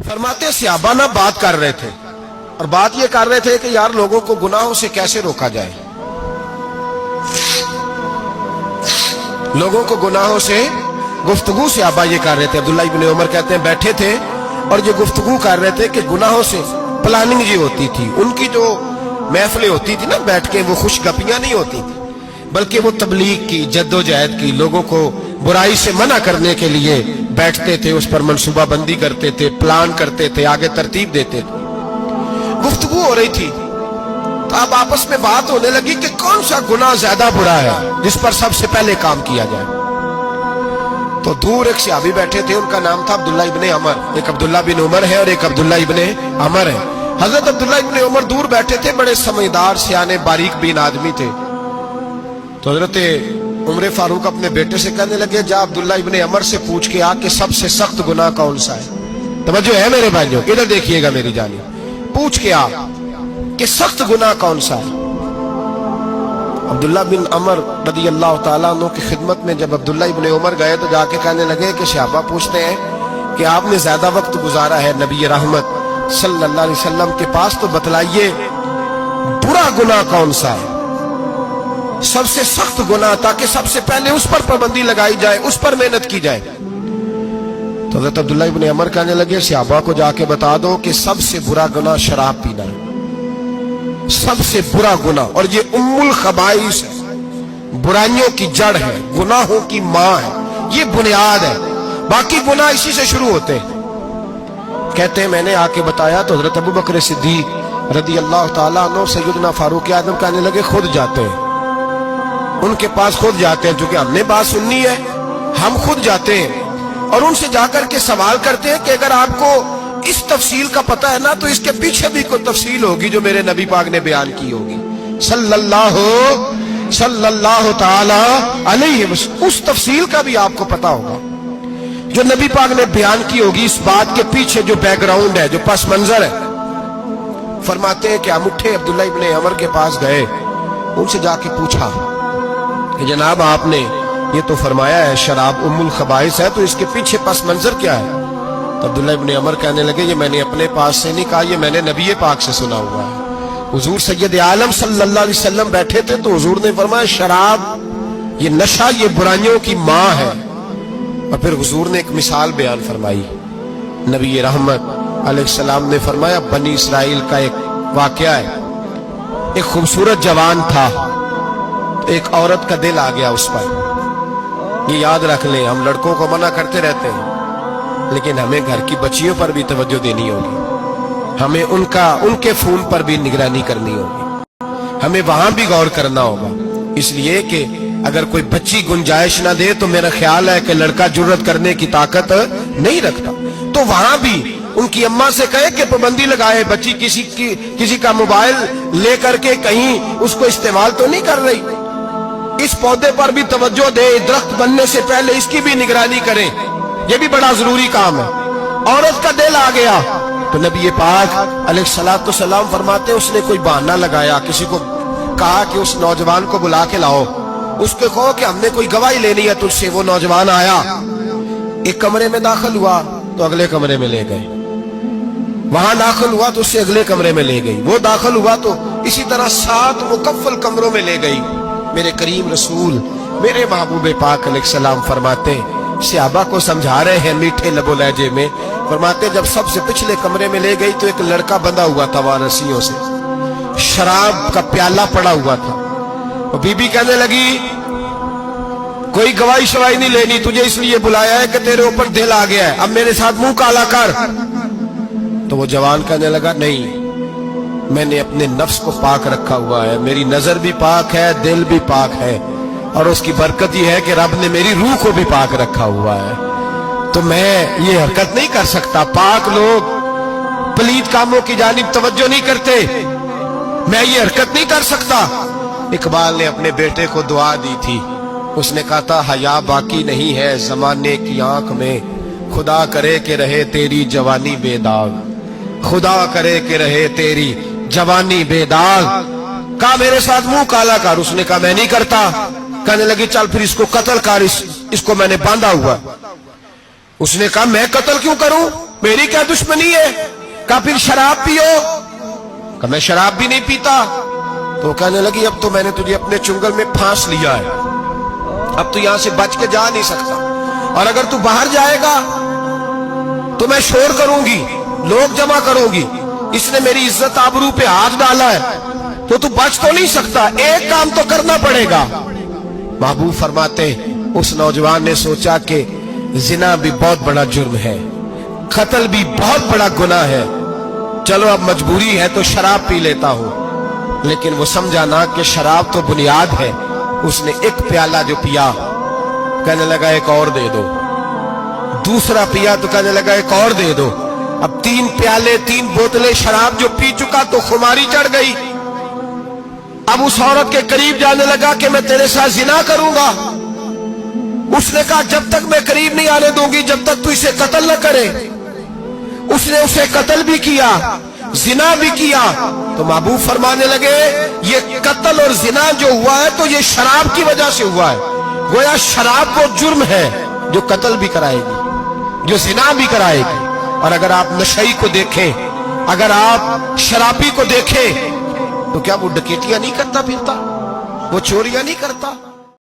फरमाते सहाबा ना बात कर रहे थे और बात ये कर रहे थे कि यार लोगों को गुनाहों से कैसे रोका जाए, लोगों को गुनाहों से गुफ्तगू सहाबा ये कर रहे थे। अब्दुल्ला इब्न उमर कहते हैं बैठे थे और ये गुफ्तगू कर रहे थे कि गुनाहों से प्लानिंग ये होती थी, उनकी जो महफिलें होती थी ना बैठ के, वो खुशगपियां नहीं होती थी बल्कि वो तबलीग की, जद्दोजहद की, लोगों को बुराई से मना करने के लिए बैठते थे, उस पर मंसूबा बंदी करते थे, प्लान करते थे, आगे तरतीब देते थे। गुफ्तगू हो रही थी तो अब आपस में बात होने लगी कि कौन सा गुनाह ज्यादा बुरा है जिस पर सबसे पहले काम किया जाए। तो दूर एक सहाबी बैठे थे, उनका नाम था अब्दुल्ला इब्ने अमर। एक अब्दुल्ला बिन उमर है और एक अब्दुल्ला इब्ने अमर है। हजरत अब्दुल्ला इब्ने उमर दूर बैठे थे, बड़े समझदार सियाने बारीक बीन आदमी थे। तो हजरत उमर फारूक अपने बेटे से कहने लगे, जा अब्दुल्ला इब्ने अमर से पूछ के आ कि सबसे सख्त गुनाह कौन सा है। तवज्जो है मेरे भाइयों, इधर देखिएगा मेरी जानी, पूछ के आ कि सख्त गुनाह कौन सा है। अब्दुल्ला बिन अमर रदी अल्लाह तआला अन्हु की खिदमत में जब अब्दुल्ला इब्ने उमर गए तो जाके कहने लगे कि सहाबा पूछते हैं कि आपने ज्यादा वक्त गुजारा है नबी रहमत सल्लल्लाहु अलैहि वसल्लम के पास, तो बतलाइए बुरा गुनाह कौन सा है, सबसे सख्त गुनाह, ताकि सबसे पहले उस पर पाबंदी लगाई जाए, उस पर मेहनत की जाए। तो हज़रत अब्दुल्ला इब्ने अमर कहने लगे, सहाबा को जाके बता दो कि सबसे बुरा गुनाह शराब पीना है, सबसे बुरा गुनाह, और ये उम्मुल खबाइस है, बुराइयों की जड़ है, गुनाहों की माँ है, ये बुनियाद है, बाकी गुनाह इसी से शुरू होते हैं। कहते हैं मैंने आके बताया तो हज़रत अबू बकर सिद्दीक रदी अल्लाह तआला अन्हु सैयदना फारूक आज़म कहने लगे, खुद जाते हैं, उनके पास खुद जाते हैं, क्योंकि हमने बात सुननी है, हम खुद जाते हैं और उनसे जाकर के सवाल करते हैं कि अगर आपको इस तफसील का पता है ना तो इसके पीछे भी कोई तफसील होगी जो मेरे नबी पाक ने बयान की होगी सल्लल्लाहु ताला अलैहि वसल्लम, उस तफसील का भी आपको पता होगा जो नबी पाक ने बयान की होगी। इस बात के पीछे जो बैकग्राउंड है, जो पस मंजर है। फरमाते हैं कि हम उठे, अब्दुल्ला इब्ने अमर के पास गए, उनसे जाके पूछा कि जनाब आपने ये तो फरमाया है शराब उम्मुल खबाइस है, तो इसके पीछे पस मंजर क्या है। तो अब्दुल्ला इब्ने अमर कहने लगे, ये मैंने अपने पास से नहीं कहा, ये मैंने नबी पाक से सुना हुआ है। हुजूर सैयद आलम सल्लल्लाहु अलैहि वसल्लम बैठे थे तो हुजूर ने फरमाया शराब ये नशा, ये बुराइयों की माँ है। और फिर हुजूर ने एक मिसाल बयान फरमाई, नबी रहमत अलैहिस्सलाम ने फरमाया बनी इसराइल का एक वाकया है। एक खूबसूरत जवान था, एक औरत का दिल आ गया उस पर। ये याद रख लें, हम लड़कों को मना करते रहते हैं लेकिन हमें घर की बच्चियों पर भी तवज्जो देनी होगी, हमें उनके खून पर भी निगरानी करनी होगी, हमें वहां भी गौर करना होगा। इसलिए कि अगर कोई बच्ची गुंजाइश ना दे तो मेरा ख्याल है कि लड़का जुर्रत करने की ताकत नहीं रखता। तो वहां भी उनकी अम्मा से कहे कि पाबंदी लगाए, बच्ची किसी का मोबाइल लेकर के कहीं उसको इस्तेमाल तो नहीं कर रही, इस पौधे पर भी तवज्जो दे, दरख्त बनने से पहले इसकी भी निगरानी करें, ये भी बड़ा जरूरी काम है। औरत का दिल आ गया तो नबी पाक अलैहिस्सलातु सलाम फरमाते उसने कोई बहाना लगाया, किसी को कहा कि उस नौजवान को बुला के लाओ, उसको कहो कि हमने कोई गवाही लेनी है तुझसे। वो नौजवान आया, एक कमरे में दाखिल हुआ तो अगले कमरे में ले गए, वहां दाखिल हुआ तो उससे अगले कमरे में ले गई, वो दाखिल हुआ तो इसी तरह 7 मुकफ्फल कमरों में ले गई। मेरे करीम रसूल मेरे महबूब पाक अलैहिस्सलाम फरमाते, सहाबा को समझा रहे हैं मीठे लबो लहजे में, फरमाते जब सबसे पिछले कमरे में ले गई तो एक लड़का बंधा हुआ था वहां रस्सियों से, शराब का प्याला पड़ा हुआ था। और बीबी कहने लगी कोई गवाही शवाही नहीं लेनी, तुझे इसलिए बुलाया है कि तेरे ऊपर दिल आ गया है, अब मेरे साथ मुंह काला कर। तो वो जवान कहने लगा नहीं, मैंने अपने नफ्स को पाक रखा हुआ है, मेरी नजर भी पाक है, दिल भी पाक है, और उसकी बरकत ये है कि रब ने मेरी रूह को भी पाक रखा हुआ है, तो मैं ये हरकत नहीं कर सकता। पाक लोग पलीत कामों की जानिब तवज्जो नहीं करते, मैं ये हरकत नहीं कर सकता। इकबाल ने अपने बेटे को दुआ दी थी, उसने कहा था हया बाकी नहीं है जमाने की आंख में, खुदा करे कि रहे तेरी जवानी बेदाग, खुदा करे कि रहे तेरी जवानी बेदाग। कहा मेरे साथ मुंह काला कर, उसने कहा मैं नहीं करता। कहने लगी चल फिर इसको कत्ल कर, इसको मैंने बांधा हुआ। उसने कहा मैं कत्ल क्यों करूं, मेरी क्या दुश्मनी है? कहा फिर शराब पियो। कहा मैं शराब भी नहीं पीता। तो कहने लगी अब तो मैंने तुझे अपने चुंगल में फांस लिया है, अब तू यहां से बच के जा नहीं सकता, और अगर तू बाहर जाएगा तो मैं शोर करूंगी, लोग जमा करूंगी, इसने मेरी इज्जत आबरू पे हाथ डाला है, तो तू बच तो नहीं सकता, एक काम तो करना पड़ेगा। महबूब फरमाते उस नौजवान ने सोचा कि जिना भी बहुत बड़ा जुर्म है, कत्ल भी बहुत बड़ा गुनाह है, चलो अब मजबूरी है तो शराब पी लेता हूं। लेकिन वो समझा ना कि शराब तो बुनियाद है। उसने एक प्याला जो पिया, कहने लगा एक और दे दो। दूसरा पिया तो कहने लगा एक और दे दो। अब 3 प्याले 3 बोतलें शराब जो पी चुका तो खुमारी चढ़ गई। अब उस औरत के करीब जाने लगा कि मैं तेरे साथ जिना करूंगा। उसने कहा जब तक मैं करीब नहीं आने दूंगी जब तक तू इसे कत्ल न करे। उसने उसे कत्ल भी किया, जिना भी किया। तो महबूब फरमाने लगे ये कत्ल और जिना जो हुआ है तो ये शराब की वजह से हुआ है। गोया शराब वो जुर्म है जो कत्ल भी कराएगी, जो जिना भी कराएगी। और अगर आप नशई को देखें, अगर आप शराबी को देखें, तो क्या वो डकैतियां नहीं करता फिरता, वो चोरियां नहीं करता?